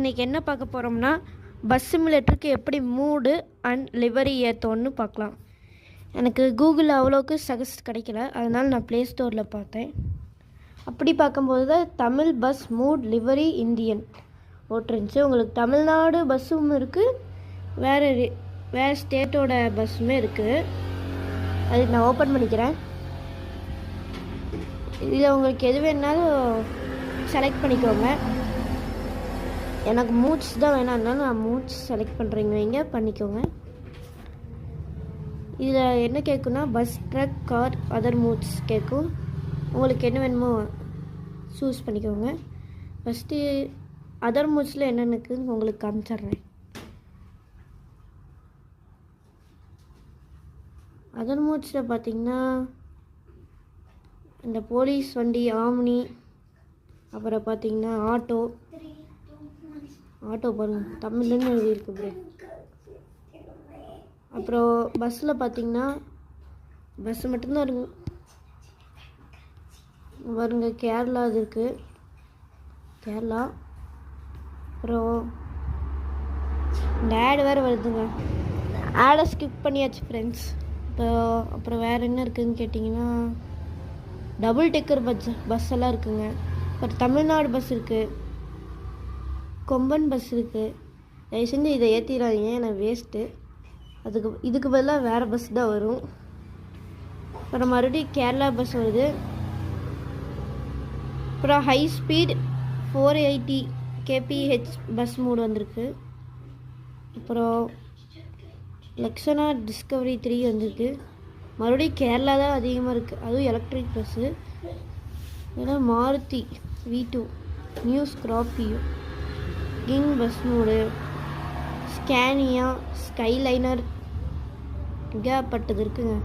இன்றைக்கி என்ன பார்க்க போகிறோம்னா பஸ் சிமுலேட்டருக்கு எப்படி மூடு அண்ட் லிவரி ஏற்றோன்னு பார்க்கலாம். எனக்கு கூகுளில் அவ்வளோக்கு சஜஸ்ட் கிடைக்கல, அதனால் நான் ப்ளே ஸ்டோரில் பார்த்தேன். அப்படி பார்க்கும்போது தான் Tamil bus mod livery Indian போட்டுருந்துச்சு. உங்களுக்கு தமிழ்நாடு பஸ்ஸும் இருக்குது, வேறு ஸ்டேட்டோட பஸ்ஸுமே இருக்குது. அதுக்கு நான் ஓப்பன் பண்ணிக்கிறேன். இதில் உங்களுக்கு எது வேணாலும் செலக்ட் பண்ணிக்கோங்க. எனக்கு மூட்ஸ் தான் வேணாம்னாலும் நான் மூட்ஸ் செலக்ட் பண்ணுறீங்க வைங்க, பண்ணிக்கோங்க. இதில் என்ன கேட்குன்னா bus, truck, car, other mods கேட்கும். உங்களுக்கு என்ன வேணுமோ சூஸ் பண்ணிக்கோங்க. ஃபஸ்ட்டு அதர் மூட்ஸில் என்னென்ன இருக்குதுன்னு உங்களுக்கு காமிச்சிட்றேன். அதர் மூட்ஸில் பார்த்திங்கன்னா இந்த போலீஸ் வண்டி, ஆம்னி, அப்புறம் பார்த்திங்கன்னா ஆட்டோ பாருங்கள் தமிழ்லேருந்து எழுதியிருக்கு ப்ரோ. அப்புறம் பஸ்ஸில் பார்த்திங்கன்னா பஸ்ஸு மட்டும்தான் இருக்கு பாருங்க. கேரளா இது இருக்குது, கேரளா. அப்புறம் இந்த ஆடு வேறு வருதுங்க, ஆடை ஸ்கிப் பண்ணியாச்சு ஃப்ரெண்ட்ஸ். அப்புறம் வேறு என்ன இருக்குதுன்னு கேட்டிங்கன்னா டபுள் டெக்கர் பஸ் எல்லாம் இருக்குங்க. அப்புறம் தமிழ்நாடு பஸ் இருக்குது, கொம்பன் பஸ் இருக்குது. தயவு செஞ்சு இதை ஏற்றிடாதீங்க, எனக்கு வேஸ்ட்டு. இதுக்கு பதிலாக வேறு பஸ் தான் வரும். அப்புறம் மறுபடியும் கேரளா பஸ் வருது. அப்புறம் ஹை ஸ்பீட் 480 kph பஸ் மூடு வந்திருக்கு. அப்புறம் லக்ஷனா டிஸ்கவரி 3 வந்திருக்கு. மறுபடியும் கேரளா தான் அதிகமாக இருக்குது, அதுவும் எலக்ட்ரிக் பஸ்ஸு. ஏன்னா Maruti V2, new Scorpio, king bus mod, Scania, Skyliner, ஏகப்பட்டது இருக்குங்க.